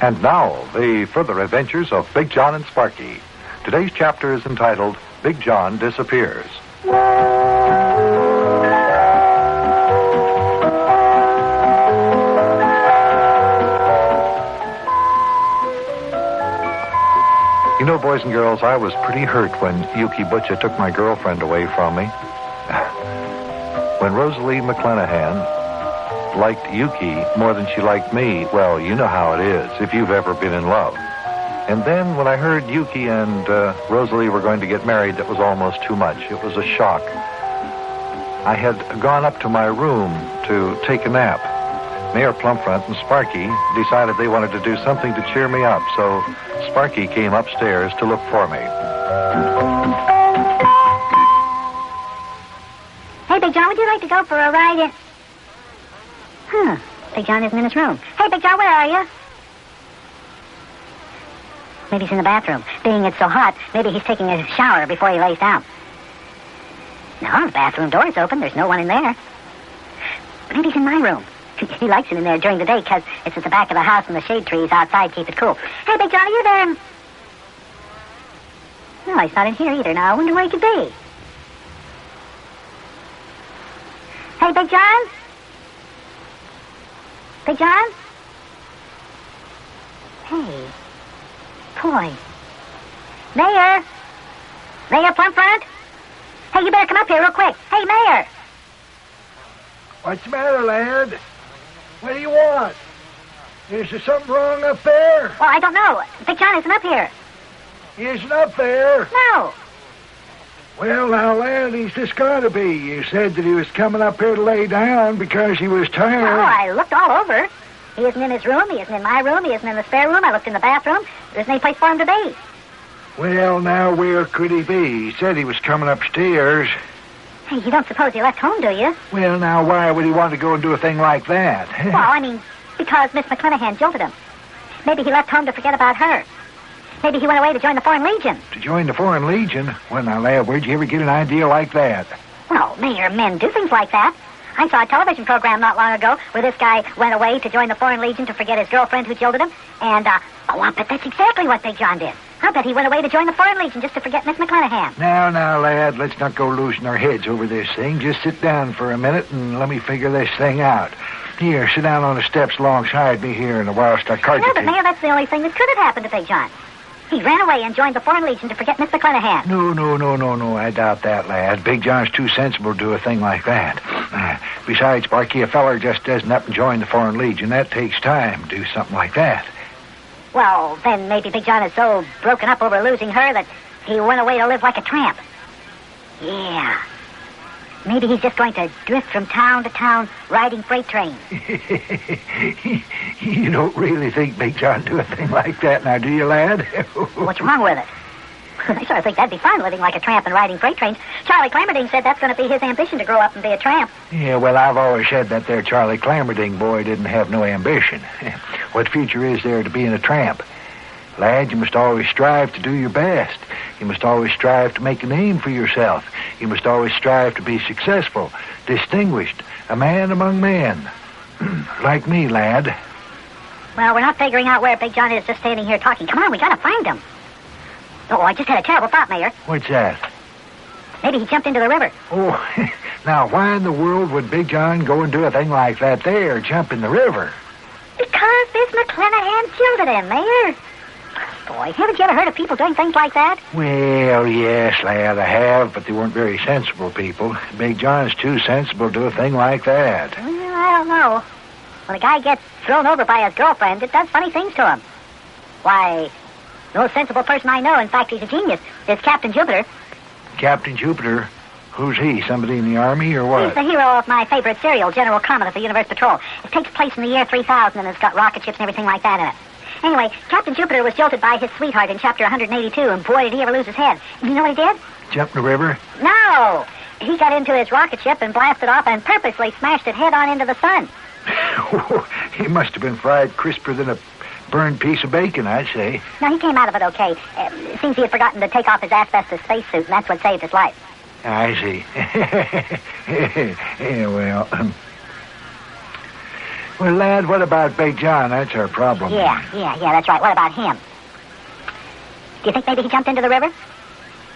And now, the further adventures of Big Jon and Sparkie. Today's chapter is entitled, Big Jon Disappears. You know, boys and girls, I was pretty hurt when Yuki Butcher took my girlfriend away from me. When Rosalie McClanahan liked Yuki more than she liked me, well, you know how it is if you've ever been in love. And then when I heard Yuki and Rosalie were going to get married, that was almost too much. It was a shock. I had gone up to my room to take a nap. Mayor Plumfront and Sparkie decided they wanted to do something to cheer me up, so Sparkie came upstairs to look for me. Hey, Big Jon, would you like to go for a ride in... Big Jon isn't in his room. Hey, Big Jon, where are you? Maybe he's in the bathroom. Being it's so hot, maybe he's taking a shower before he lays down. No, the bathroom door's open. There's no one in there. Maybe he's in my room. He likes it in there during the day because it's at the back of the house and the shade trees outside keep it cool. Hey, Big Jon, are you there? No, he's not in here either. Now, I wonder where he could be. Hey, Big Jon? Big Jon? Hey. Boy. Mayor? Mayor Plumfront? Hey, you better come up here real quick. Hey, Mayor! What's the matter, lad? What do you want? Is there something wrong up there? Well, I don't know. Big Jon isn't up here. He isn't up there? No. Well, now, lad, he's just got to be. You said that he was coming up here to lay down because he was tired. No, I looked all over. He isn't in his room. He isn't in my room. He isn't in the spare room. I looked in the bathroom. There isn't any place for him to be. Well, now, where could he be? He said he was coming upstairs. Hey, you don't suppose he left home, do you? Well, now, why would he want to go and do a thing like that? Well, I mean, because Miss McClanahan jilted him. Maybe he left home to forget about her. Maybe he went away to join the Foreign Legion. To join the Foreign Legion? Well, now, lad, where'd you ever get an idea like that? Well, Mayor, men do things like that. I saw a television program not long ago where this guy went away to join the Foreign Legion to forget his girlfriend who jilted him. And, I bet that's exactly what Big Jon did. I bet he went away to join the Foreign Legion just to forget Miss McClanahan. Now, lad, let's not go losing our heads over this thing. Just sit down for a minute and let me figure this thing out. Here, sit down on the steps alongside me here and whilst I card you. No, but Mayor, that's the only thing that could have happened to Big Jon. He ran away and joined the Foreign Legion to forget Miss McClanahan. No. I doubt that, lad. Big John's too sensible to do a thing like that. Besides, Sparkie, a feller just doesn't up and join the Foreign Legion. That takes time to do something like that. Well, then maybe Big Jon is so broken up over losing her that he went away to live like a tramp. Yeah. Maybe he's just going to drift from town to town riding freight trains. You don't really think Big Jon do a thing like that now, do you, lad? What's wrong with it? I sort of think that'd be fun, living like a tramp and riding freight trains. Charlie Clammerding said that's going to be his ambition, to grow up and be a tramp. Yeah, well, I've always said that there Charlie Clammerding boy didn't have no ambition. What future is there to being a tramp? Lad, you must always strive to do your best. You must always strive to make a name for yourself. You must always strive to be successful, distinguished, a man among men. Like me, lad. Well, we're not figuring out where Big Jon is, just standing here talking. Come on, we gotta find him. Oh, I just had a terrible thought, Mayor. What's that? Maybe he jumped into the river. Oh, now why in the world would Big Jon go and do a thing like that there, jump in the river? Because Miss McClanahan jilted him, Mayor. Boy, haven't you ever heard of people doing things like that? Well, yes, lad, I have, but they weren't very sensible people. Big John's too sensible to do a thing like that. Well, I don't know. When a guy gets thrown over by his girlfriend, it does funny things to him. Why, the most sensible person I know, in fact, he's a genius, is Captain Jupiter. Captain Jupiter? Who's he? Somebody in the Army or what? He's the hero of my favorite serial, General Comet of the Universe Patrol. It takes place in the year 3000, and it's got rocket ships and everything like that in it. Anyway, Captain Jupiter was jilted by his sweetheart in chapter 182, and boy, did he ever lose his head. And you know what he did? Jump in the river? No! He got into his rocket ship and blasted off and purposely smashed it head on into the sun. He must have been fried crisper than a burned piece of bacon, I'd say. No, he came out of it okay. It seems he had forgotten to take off his asbestos spacesuit, and that's what saved his life. I see. Yeah, well... Well, lad, what about Big John? That's our problem. Yeah, that's right. What about him? Do you think maybe he jumped into the river?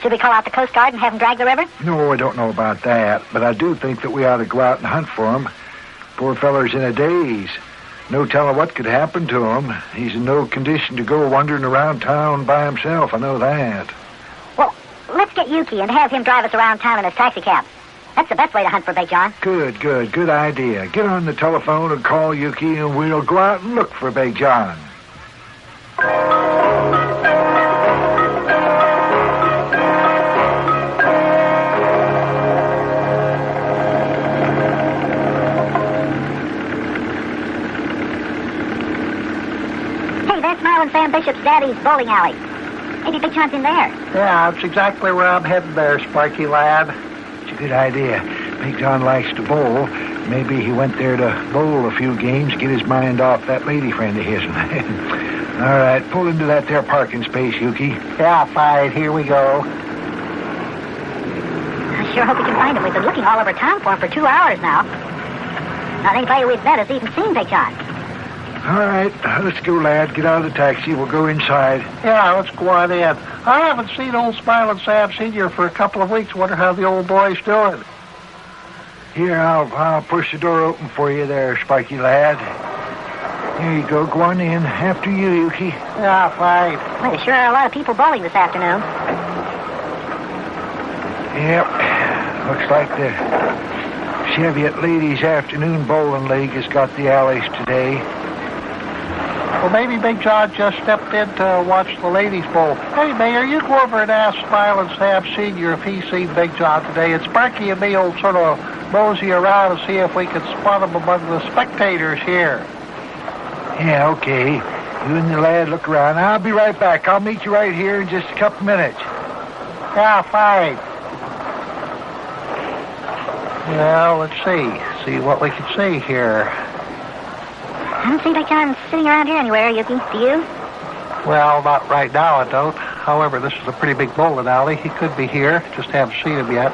Should we call out the Coast Guard and have him drag the river? No, I don't know about that, but I do think that we ought to go out and hunt for him. Poor feller's in a daze. No telling what could happen to him. He's in no condition to go wandering around town by himself, I know that. Well, let's get Yuki and have him drive us around town in his taxi cab. That's the best way to hunt for Big John. Good idea. Get on the telephone and call Yuki, and we'll go out and look for Big John. Hey, there's Smile and Sam Bishop's daddy's bowling alley. Maybe Big John's in there. Yeah, that's exactly where I'm heading there, Sparky lad. It's a good idea. Big John likes to bowl. Maybe he went there to bowl a few games, get his mind off that lady friend of his. All right, pull into that there parking space, Yuki. Yeah, fine. Here we go. I sure hope we can find him. We've been looking all over town for him for 2 hours now. Not anybody we've met has even seen Big John. All right, let's go, lad. Get out of the taxi. We'll go inside. Yeah, let's go on in. I haven't seen old Smiling Sam Sr. for a couple of weeks. Wonder how the old boy's doing. Here, I'll push the door open for you there, Sparky lad. Here you go. Go on in. After you, Yuki. Yeah, fine. Well, there sure are a lot of people bowling this afternoon. Yep. Looks like the Cheviot Ladies Afternoon Bowling League has got the alleys today. Well, maybe Big John just stepped in to watch the ladies bowl. Hey, Mayor, you go over and ask Smiling Sam Sr. if he's seen Big John today. And Sparky and me will sort of mosey around and see if we can spot him among the spectators here. Yeah, okay. You and the lad look around. I'll be right back. I'll meet you right here in just a couple minutes. Yeah, fine. Well, let's see what we can see here. I don't see Big John sitting around here anywhere, Yuki. Do you? Well, not right now, I don't. However, this is a pretty big bowling alley. He could be here. Just haven't seen him yet.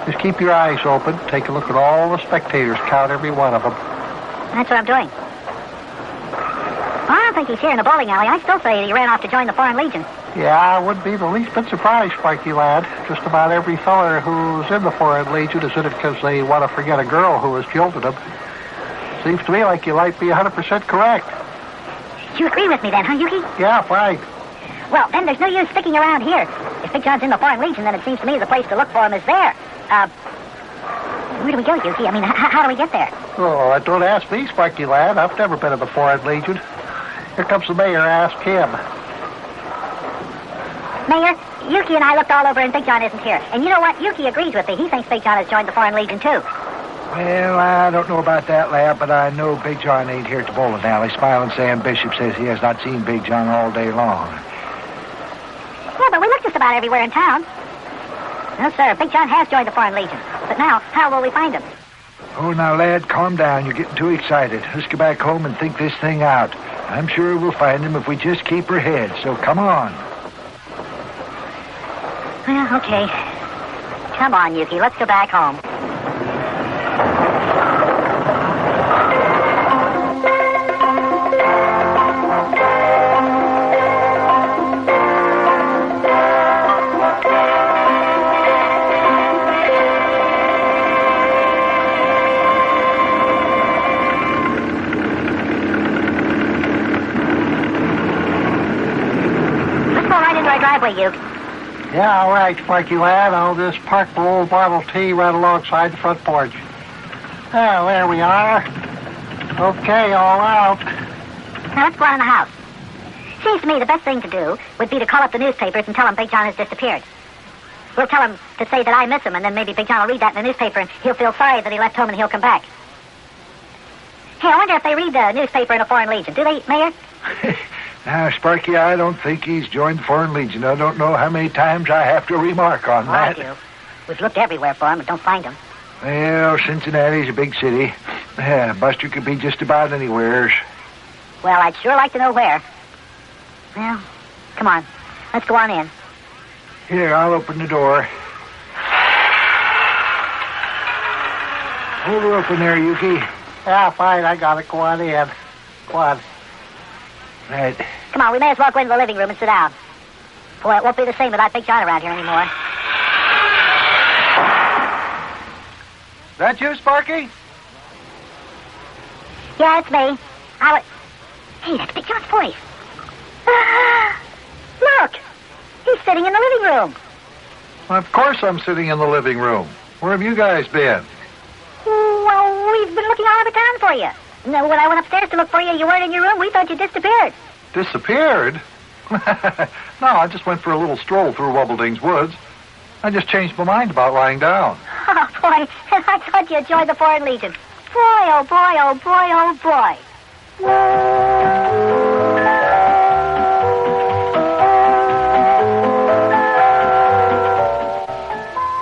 Just keep your eyes open. Take a look at all the spectators. Count every one of them. That's what I'm doing. Well, I don't think he's here in the bowling alley. I still say that he ran off to join the Foreign Legion. Yeah, I wouldn't be the least bit surprised, Sparky lad. Just about every feller who's in the Foreign Legion is in it because they want to forget a girl who has jilted them. Seems to me like you might be 100% correct. You agree with me then, huh, Yuki? Yeah, fine. Well, then there's no use sticking around here. If Big John's in the Foreign Legion, then it seems to me the place to look for him is there. Where do we go, Yuki? I mean, how do we get there? Oh, don't ask me, Sparky lad. I've never been in the Foreign Legion. Here comes the mayor. Ask him. Mayor, Yuki and I looked all over and Big John isn't here. And you know what? Yuki agrees with me. He thinks Big John has joined the Foreign Legion, too. Well, I don't know about that, lad, but I know Big John ain't here at the bowling alley. Smiling Sam Bishop says he has not seen Big John all day long. Yeah, but we looked just about everywhere in town. No, sir, Big John has joined the Foreign Legion. But now, how will we find him? Oh, now, lad, calm down. You're getting too excited. Let's go back home and think this thing out. I'm sure we'll find him if we just keep our heads, so come on. Well, okay. Come on, Yuki, let's go back home. Driveway, Yuke. Yeah, all right, Sparky lad. I'll just park the old Model T right alongside the front porch. Oh, there we are. Okay, all out. Now let's go on in the house. Seems to me the best thing to do would be to call up the newspapers and tell them Big John has disappeared. We'll tell him to say that I miss him, and then maybe Big John will read that in the newspaper, and he'll feel sorry that he left home and he'll come back. Hey, I wonder if they read the newspaper in the Foreign Legion. Do they, Mayor? Now, Sparky, I don't think he's joined the Foreign Legion. I don't know how many times I have to remark on that. I do. We've looked everywhere for him and don't find him. Well, Cincinnati's a big city. Yeah, Buster could be just about anywhere. Well, I'd sure like to know where. Well, come on. Let's go on in. Here, I'll open the door. Hold her open there, Yuki. Yeah, fine, I got it. Go on in. Go on. Right. Come on, we may as well go into the living room and sit down. Boy, it won't be the same without Big John around here anymore. That you, Sparky? Yeah, it's me. Hey, that's Big John's voice. Look! He's sitting in the living room. Of course I'm sitting in the living room. Where have you guys been? Well, we've been looking all over town for you. No, when I went upstairs to look for you, you weren't in your room. We thought you disappeared. Disappeared? No, I just went for a little stroll through Wobbleding's woods. I just changed my mind about lying down. Oh, boy. I thought you'd join the Foreign Legion. Boy, oh, boy, oh, boy, oh, boy.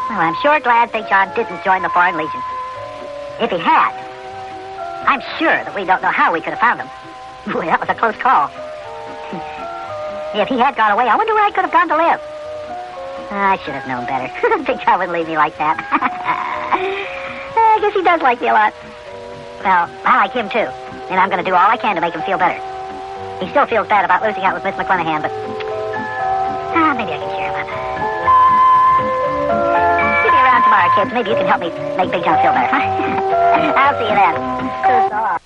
Well, I'm sure glad Big John didn't join the Foreign Legion. If he had, I'm sure that we don't know how we could have found him. Boy, that was a close call. If he had gone away, I wonder where I could have gone to live. I should have known better. Big John wouldn't leave me like that. I guess he does like me a lot. Well, I like him too, and I'm going to do all I can to make him feel better. He still feels bad about losing out with Miss McClanahan, but maybe I can cheer him up. See you around tomorrow, kids. Maybe you can help me make Big John feel better. I'll see you then. So long.